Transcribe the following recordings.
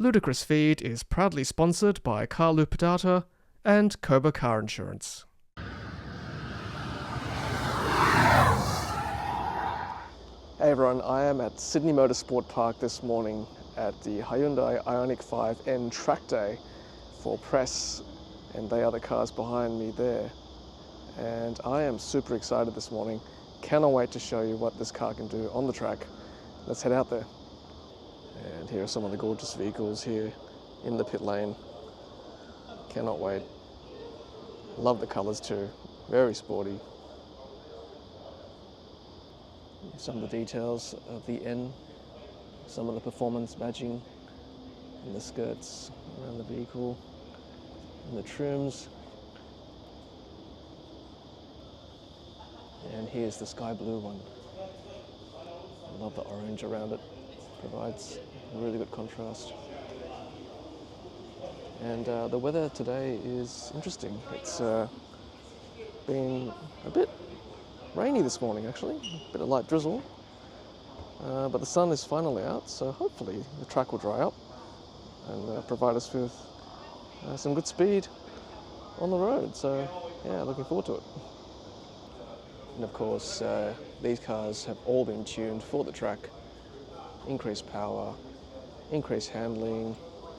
Ludicrous Feed is proudly sponsored by Carloop Data and Koba Car Insurance. Hey everyone, I am at Sydney Motorsport Park this morning at the Hyundai Ioniq 5N track day for press, and they are the cars behind me there. And I am super excited this morning. Cannot wait to show you what this car can do on the track. Let's head out there. And here are some of the gorgeous vehicles here in the pit lane. Cannot wait. Love the colours too, very sporty. Some of the details of the N, some of the performance badging and the skirts around the vehicle and the trims. And here's the sky blue one. I love the orange around it. Provides a really good contrast. And the weather today is interesting. It's been a bit rainy this morning actually, a bit of light drizzle. But the sun is finally out, so hopefully the track will dry up and provide us with some good speed on the road. So yeah, looking forward to it. And of course, these cars have all been tuned for the track. Increased power, increased handling,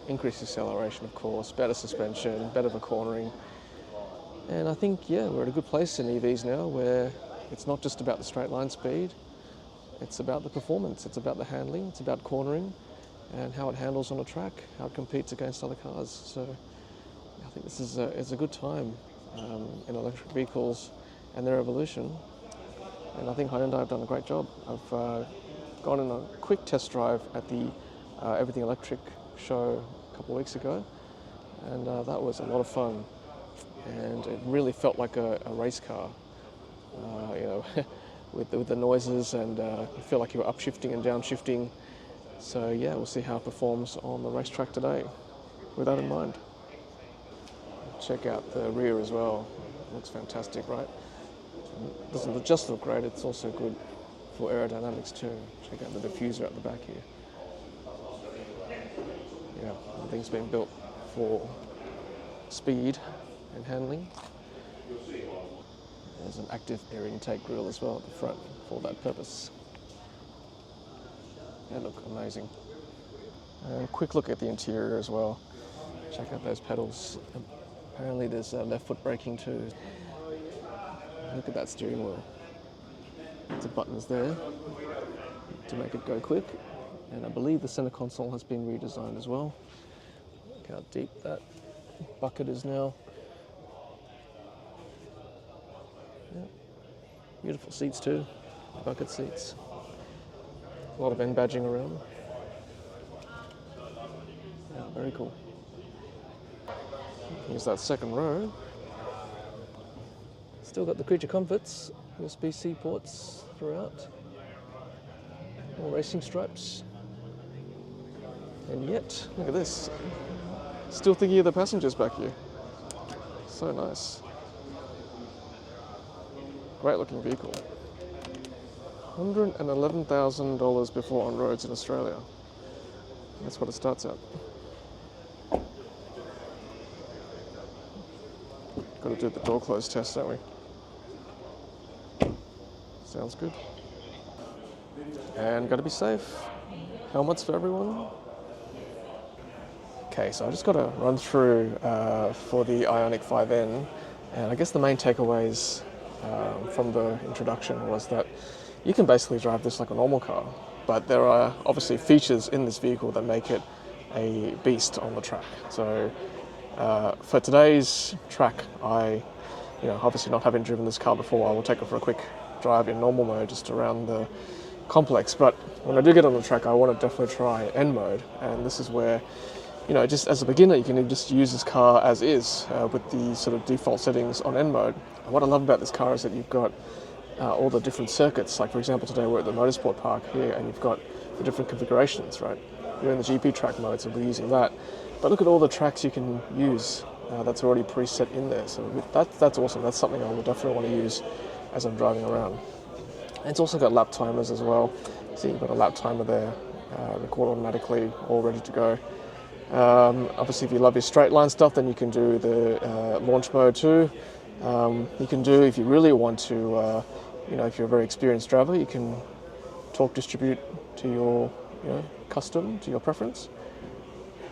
increased acceleration of course, better suspension, better for cornering. And I think, yeah, we're at a good place in EVs now where it's not just about the straight line speed, it's about the performance, it's about the handling, it's about cornering and how it handles on a track, how it competes against other cars. So I think this is a good time in electric vehicles and their evolution. And I think Hyundai have done a great job. I've gone on a quick test drive at the Everything Electric show a couple of weeks ago, and that was a lot of fun. And it really felt like a race car, you know, with the noises, and you feel like you were upshifting and downshifting. So yeah, we'll see how it performs on the racetrack today with that in mind. Check out the rear as well. It looks fantastic, right? It doesn't just look great, it's also good for aerodynamics too. Check out the diffuser at the back here. Yeah, everything's been built for speed and handling. There's an active air intake grille as well at the front for that purpose. They look amazing. And quick look at the interior as well. Check out those pedals. Apparently there's left foot braking too. Look at that steering wheel. The buttons there to make it go quick, and I believe the center console has been redesigned as well. Look how deep that bucket is now. Yeah. Beautiful seats too, bucket seats. A lot of N badging around. Yeah, very cool. Here's that second row. Still got the creature comforts, USB-C ports throughout, more racing stripes, and yet, look at this, still thinking of the passengers back here. So nice. Great looking vehicle. $111,000 before on roads in Australia. That's what it starts at. Got to do the door close test, don't we? Sounds good. And got to be safe. Helmets for everyone. Okay, so I just got to run through for the Ioniq 5N, and I guess the main takeaways from the introduction was that you can basically drive this like a normal car, but there are obviously features in this vehicle that make it a beast on the track. So for today's track, obviously not having driven this car before, I will take it for a quick drive in normal mode just around the complex. But when I do get on the track, I want to definitely try N mode, and this is where, just as a beginner, you can just use this car as is with the sort of default settings on N mode. And what I love about this car is that you've got all the different circuits. Like for example, today we're at the Motorsport Park here, and you've got the different configurations, right? You're in the GP track mode, so we're using that. But look at all the tracks you can use that's already preset in there. So that's awesome. That's something I will definitely want to use as I'm driving around. And it's also got lap timers as well. So you've got a lap timer there, record automatically, all ready to go. Obviously, if you love your straight line stuff, then you can do the launch mode too. You can do, if you really want to, if you're a very experienced driver, you can torque distribute to your, custom, to your preference,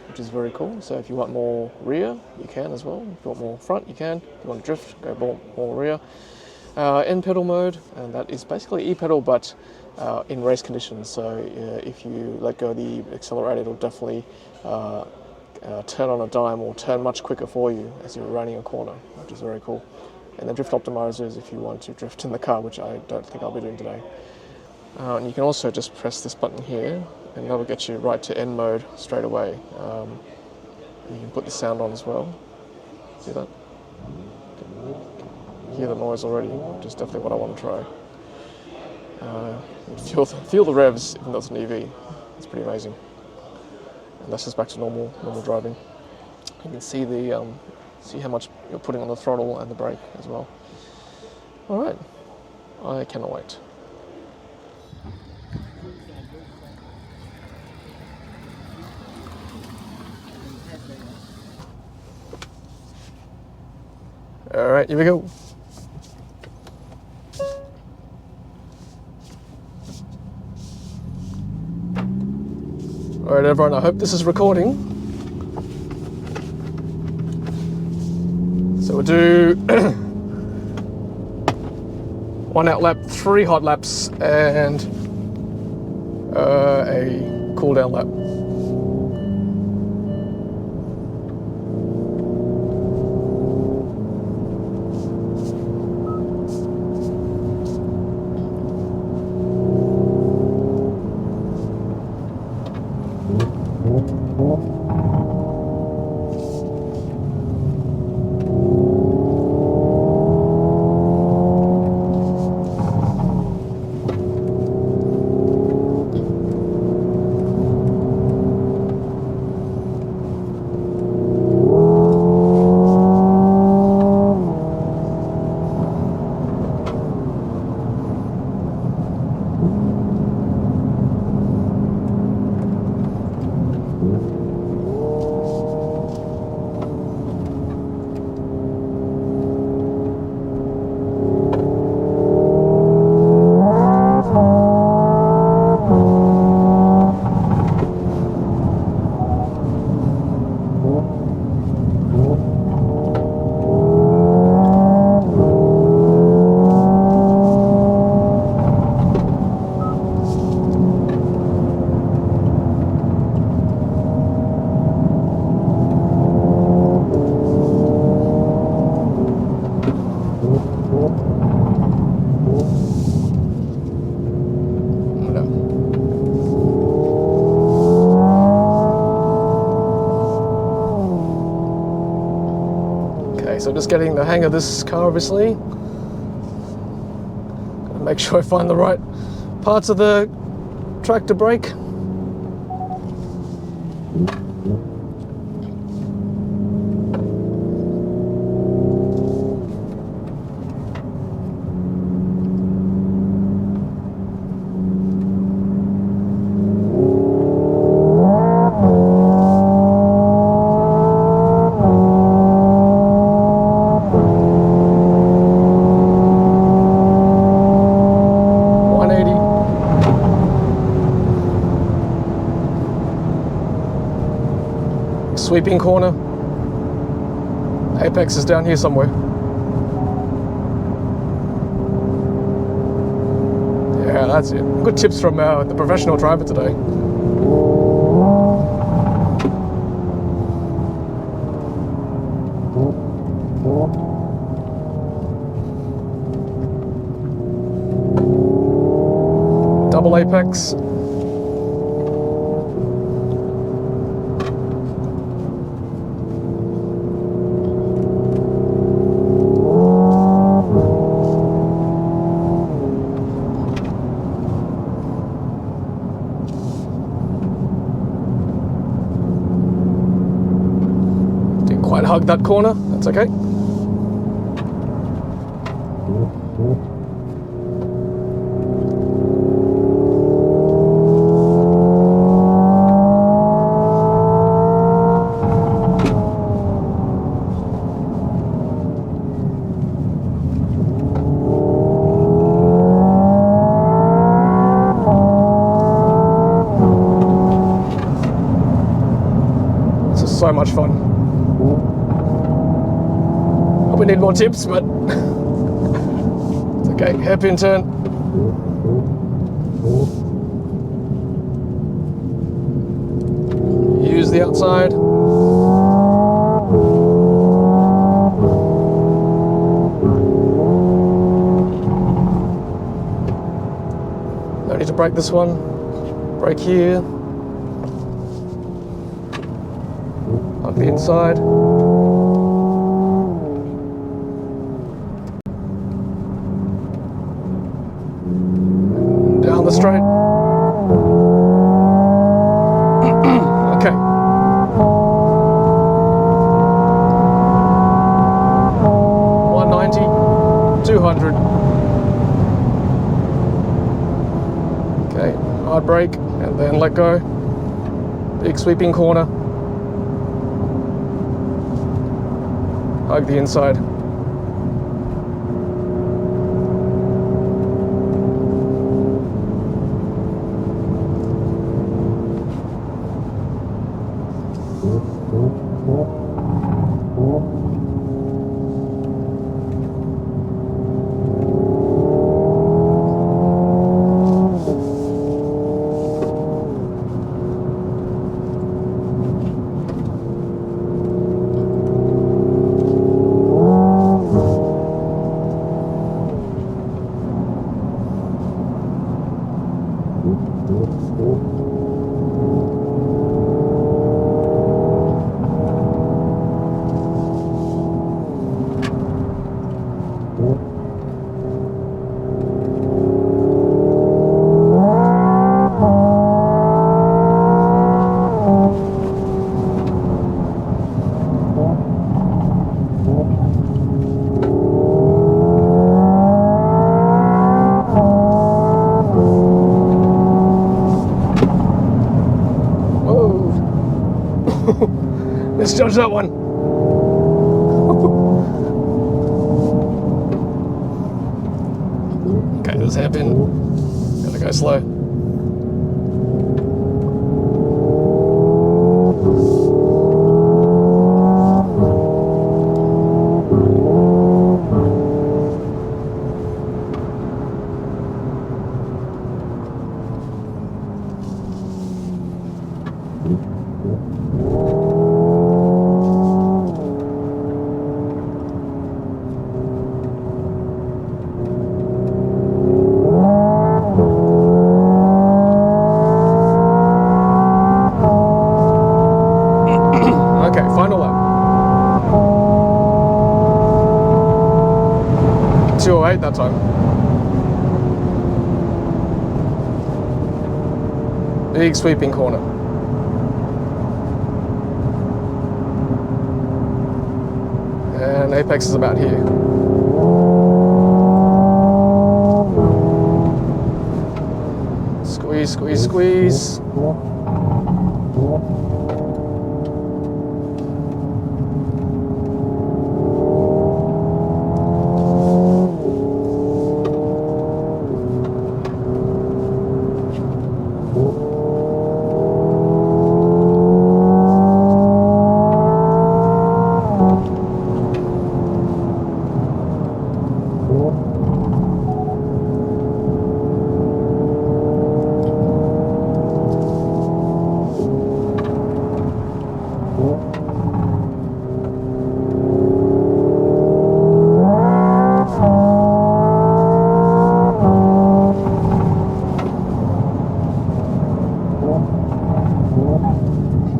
which is very cool. So if you want more rear, you can as well. If you want more front, you can. If you want to drift, go more rear. N pedal mode, and that is basically E-pedal, but in race conditions. So if you let go of the accelerator, it'll definitely turn on a dime or turn much quicker for you as you're running a corner, which is very cool. And the drift optimizers if you want to drift in the car, which I don't think I'll be doing today. And you can also just press this button here, and that will get you right to N mode straight away. You can put the sound on as well. See that? Hear the noise already, which is definitely what I want to try. Feel the revs, even though it's an EV. It's pretty amazing. And that's just back to normal driving. You can see see how much you're putting on the throttle and the brake as well. All right, I cannot wait. All right, here we go. All right, everyone, I hope this is recording. So we'll do 1 out lap, 3 hot laps, and a cool down lap. So just getting the hang of this car, obviously. Gotta make sure I find the right parts of the track to brake. Sweeping corner. Apex is down here somewhere. Yeah, that's it. Good tips from the professional driver today. Double apex. Hug that corner, that's okay. so much fun. We need more tips, but it's okay. Hairpin turn. Use the outside. No need to brake this one. Brake here. Up the inside. Down the straight. Okay. 190, 200. Okay, hard brake and then let go. Big sweeping corner. Hug the inside. Misjudged that one. Okay, this hairpin. Gotta go slow. Final lap. 208 that time. Big sweeping corner. And apex is about here. Squeeze, squeeze, squeeze.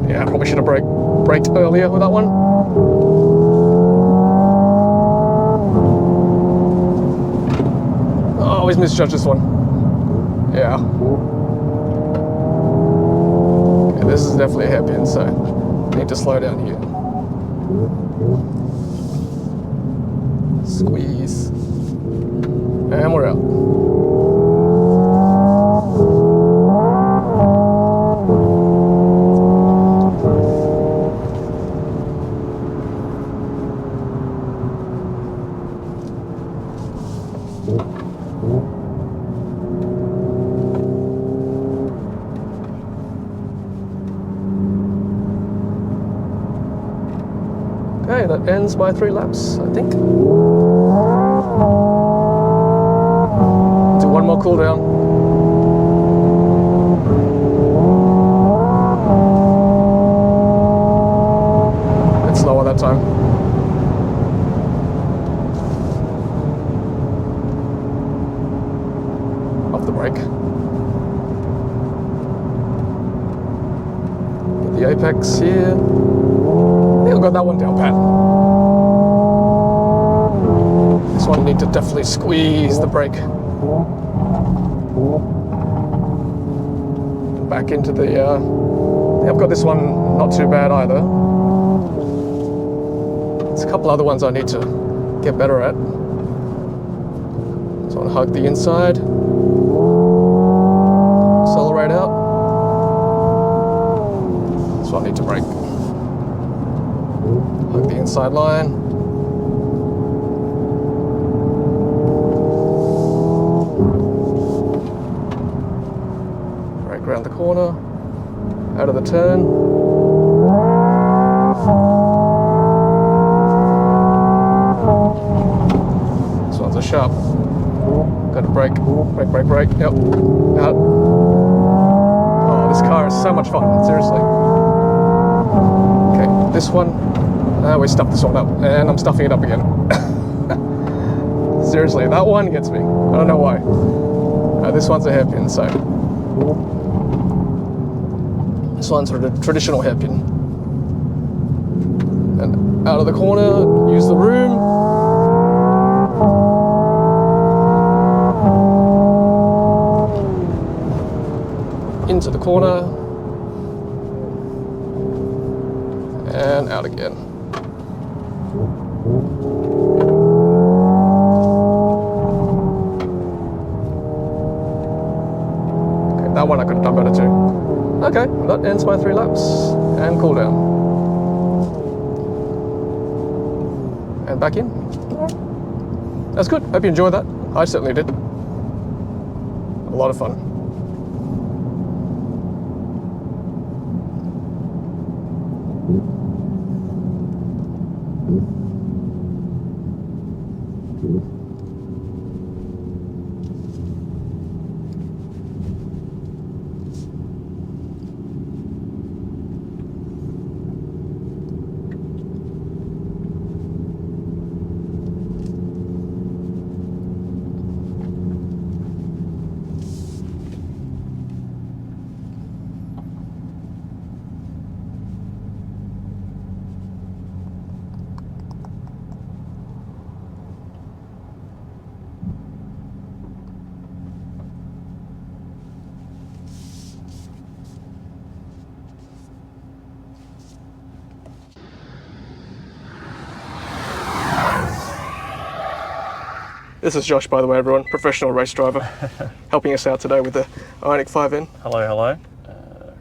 Yeah, I probably should have braked earlier with that one. Oh, I always misjudged this one. Yeah. Okay, this is definitely a hairpin, so I need to slow down here. Squeeze. And we're out. Okay, that ends my 3 laps, I think. Do one more cool down. Bit slower that time. Off the brake. Get the apex here. I think I've got that one down pat. This one I need to definitely squeeze the brake. Back into the, yeah, I've got this one not too bad either. There's a couple other ones I need to get better at. So I'll hug the inside. Accelerate out. So I need to brake. Hug the inside line. Brake around the corner. Out of the turn. This one's a sharp. Got to brake. Brake, brake, brake. Yep. Out. Oh, this car is so much fun. Seriously. Okay, this one. We stuffed this one up, and I'm stuffing it up again. Seriously, that one gets me. I don't know why. This one's a hairpin, so this one's a traditional hairpin. And out of the corner, use the room. Into the corner, and out again. Okay, that one I could have done better too. Okay, that ends my 3 laps and cool down. And back in. That's good. Hope you enjoyed that. I certainly did. A lot of fun. This is Josh, by the way, everyone, professional race driver, helping us out today with the Ioniq 5N. Hello, hello.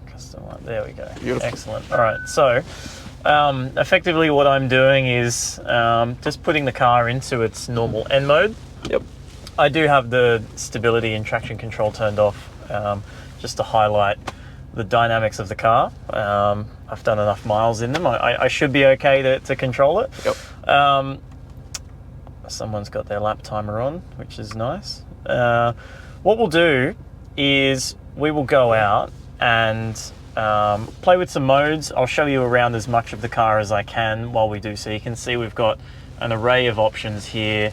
Custom light, there we go. Beautiful. Excellent. All right, so effectively what I'm doing is just putting the car into its normal N mode. Yep. I do have the stability and traction control turned off just to highlight the dynamics of the car. I've done enough miles in them. I should be okay to control it. Yep. Someone's got their lap timer on, which is nice. What we'll do is we will go out and play with some modes. I'll show you around as much of the car as I can while we do. So you can see we've got an array of options here.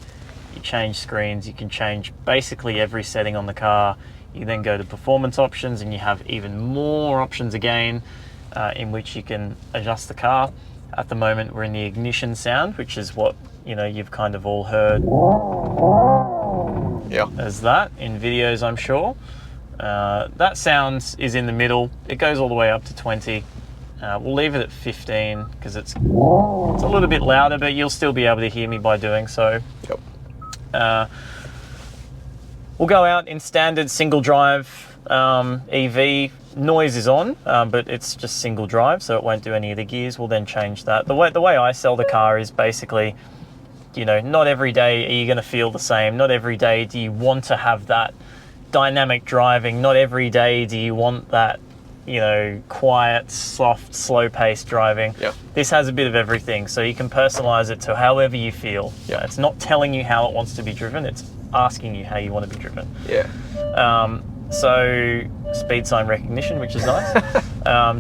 You change screens, you can change basically every setting on the car. You then go to performance options and you have even more options again in which you can adjust the car. At the moment we're in the ignition sound, which is what you've kind of all heard as that in videos, I'm sure. That sound is in the middle. It goes all the way up to 20. We'll leave it at 15 because it's a little bit louder, but you'll still be able to hear me by doing so. Yep. We'll go out in standard single drive EV. Noise is on, but it's just single drive, so it won't do any of the gears. We'll then change that. The way I sell the car is basically, not every day are you going to feel the same. Not every day do you want to have that dynamic driving. Not every day do you want that, you know, quiet, soft, slow-paced driving. Yeah. This has a bit of everything, so you can personalize it to however you feel. Yeah. It's not telling you how it wants to be driven, it's asking you how you want to be driven. Yeah. So speed sign recognition, which is nice.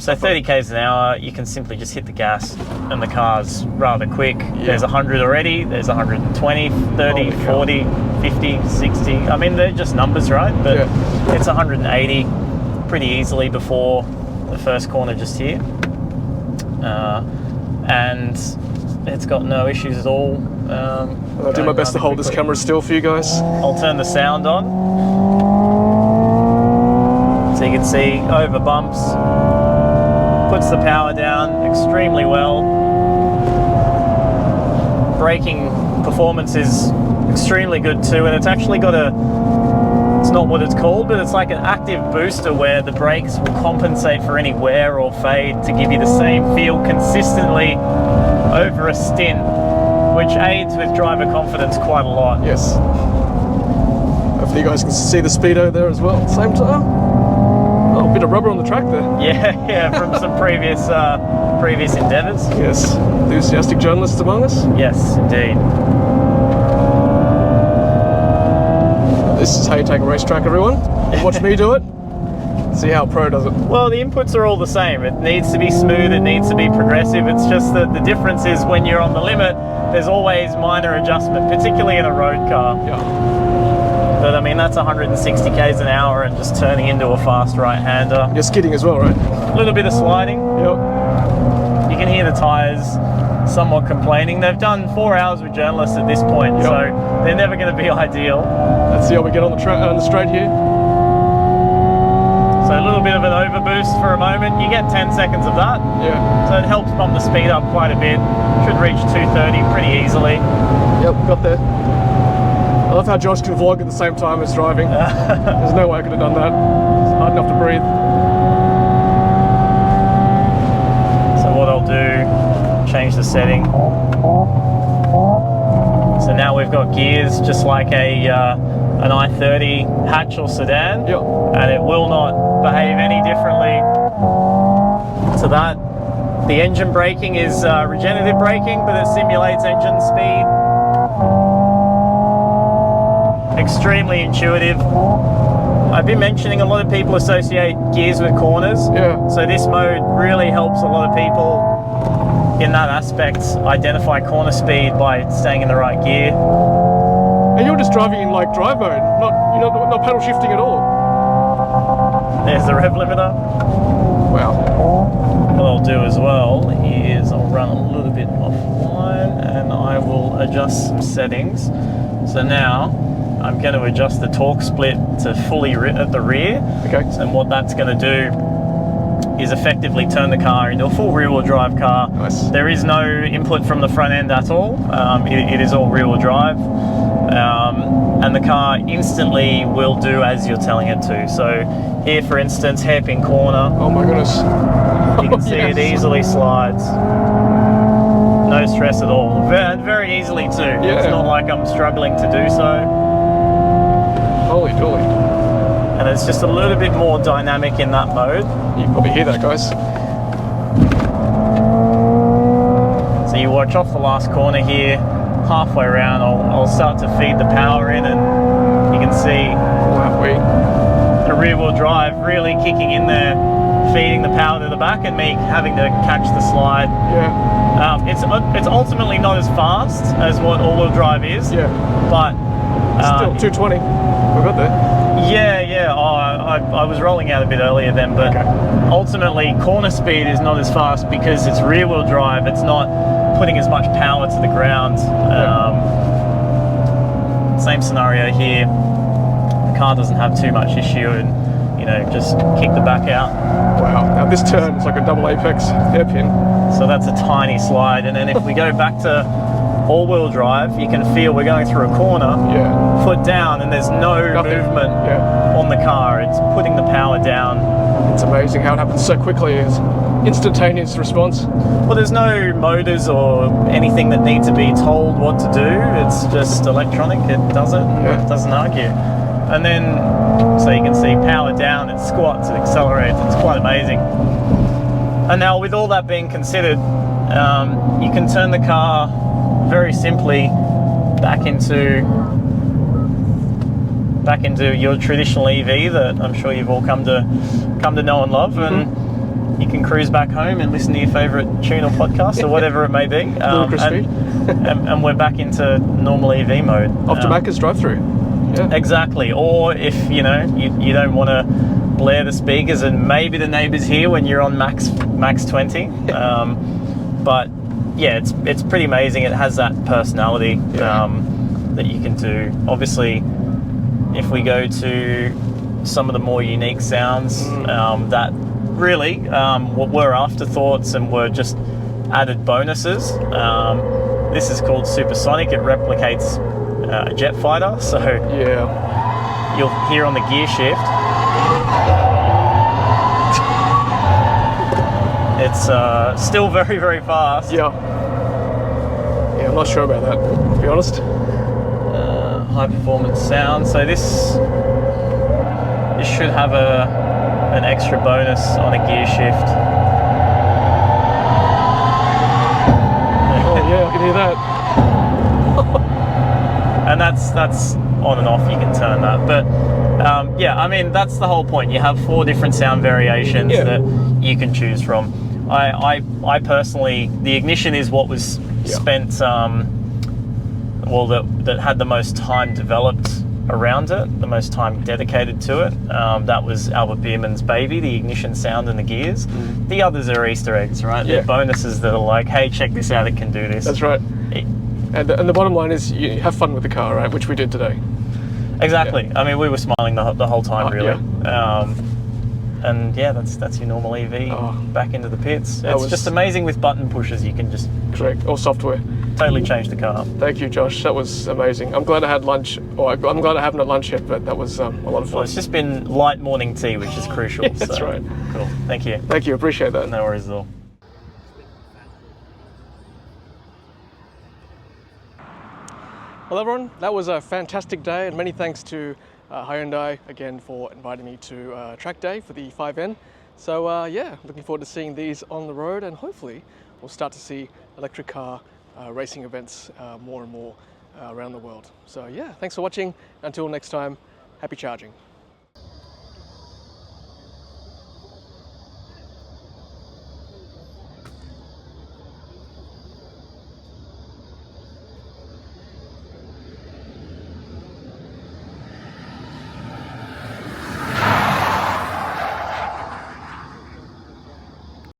So 30 k's an hour, you can simply just hit the gas and the car's rather quick. Yeah. There's 100 already, there's 120, 30, 40, 50, 60. I mean, they're just numbers, right? But it's 180 pretty easily before the first corner just here. And it's got no issues at all. I'll do my best to hold this camera still for you guys. I'll turn the sound on. So you can see over bumps, puts the power down extremely well. Braking performance is extremely good too, and it's actually got it's not what it's called, but it's like an active booster where the brakes will compensate for any wear or fade to give you the same feel consistently over a stint, which aids with driver confidence quite a lot. Yes. Hopefully you guys can see the speedo there as well at the same time. Oh, a bit of rubber on the track there. Yeah, from some previous endeavours. Yes, enthusiastic journalists among us. Yes, indeed. This is how you take a racetrack, everyone. Watch me do it. See how a pro does it. Well, the inputs are all the same. It needs to be smooth, it needs to be progressive. It's just that the difference is when you're on the limit, there's always minor adjustment, particularly in a road car. Yeah. But I mean, that's 160 k's an hour and just turning into a fast right-hander. You're skidding as well, right? A little bit of sliding. Yep. You can hear the tyres somewhat complaining. They've done 4 hours with journalists at this point, so they're never going to be ideal. Let's see how we get on the straight here. So a little bit of an overboost for a moment. You get 10 seconds of that. Yeah. So it helps bump the speed up quite a bit. Should reach 230 pretty easily. Yep, got there. I love how Josh can vlog at the same time as driving. There's no way I could have done that. It's hard enough to breathe. So what I'll do, change the setting. So now we've got gears just like an i30 hatch or sedan. Yep. And it will not behave any differently to that. The engine braking is regenerative braking, but it simulates engine speed. Extremely intuitive. I've been mentioning a lot of people associate gears with corners. Yeah. So this mode really helps a lot of people in that aspect identify corner speed by staying in the right gear. And you're just driving in like drive mode, not pedal shifting at all. There's the rev limiter. Wow. What I'll do as well is I'll run a little bit offline and I will adjust some settings. So now I'm going to adjust the torque split to fully at the rear. Okay. And what that's going to do is effectively turn the car into a full rear-wheel drive car. Nice. There is no input from the front end at all. It is all rear-wheel drive. And the car instantly will do as you're telling it to. So here, for instance, hairpin corner. Oh my goodness. You can see it easily slides. No stress at all. Very easily too. Yeah. It's not like I'm struggling to do so. Holy dooly. And it's just a little bit more dynamic in that mode. You can probably hear that, guys. So you watch off the last corner here, halfway around, I'll start to feed the power in and you can see the rear wheel drive really kicking in there, feeding the power to the back and me having to catch the slide. Yeah. It's ultimately not as fast as what all-wheel drive is. Yeah. But still 220. We got there. Yeah. Oh, I was rolling out a bit earlier then, but ultimately corner speed is not as fast because it's rear-wheel drive. It's not putting as much power to the ground. Same scenario here. The car doesn't have too much issue and just kick the back out. Wow. Now this turn is like a double apex hairpin. So that's a tiny slide. And then if we go back to all-wheel drive, you can feel we're going through a corner, foot down, and there's no movement on the car. It's putting the power down. It's amazing how it happens so quickly. It's instantaneous response. Well, there's no motors or anything that need to be told what to do. It's just electronic. It does it and it doesn't argue. And then, so you can see power down, it squats, it accelerates, it's quite amazing. And now with all that being considered, you can turn the car very simply back into your traditional EV that I'm sure you've all come to know and love, and you can cruise back home and listen to your favourite tune or podcast or whatever it may be. And we're back into normal EV mode. Off to Macca's drive-through. Yeah. Exactly. Or if you don't want to blare the speakers and maybe the neighbours hear when you're on max 20. But yeah, it's pretty amazing. It has that personality that you can do. Obviously, if we go to some of the more unique sounds that really were afterthoughts and were just added bonuses. This is called Supersonic. It replicates a jet fighter, so you'll hear on the gear shift. It's still very, very fast. Yeah, I'm not sure about that, to be honest. High performance sound. So this should have an extra bonus on a gear shift. Oh yeah, I can hear that. And that's on and off. You can turn that, but yeah, I mean that's the whole point. You have 4 different sound variations that you can choose from. I personally, the ignition is what was spent. That had the most time developed around it, the most time dedicated to it. That was Albert Biermann's baby, the ignition sound and the gears. The others are Easter eggs, right? They're bonuses that are like, hey, check this out, it can do this. That's right. And the bottom line is you have fun with the car, right? Which we did today. Exactly. I mean, we were smiling the whole time, really. And yeah, that's your normal EV back into the pits. It's just amazing with button pushes. You can just or software. Totally change the car. Thank you, Josh. That was amazing. I'm glad I had lunch. I'm glad I haven't had lunch yet, but that was a lot of fun. Well, it's just been light morning tea, which is crucial. That's right. Cool. Thank you. Thank you. Appreciate that. No worries at all. Well, everyone, that was a fantastic day, and many thanks to Hyundai again for inviting me to track day for the 5N. So yeah, looking forward to seeing these on the road, and hopefully we'll start to see electric car racing events more and more around the world. So yeah, thanks for watching. Until next time, happy charging.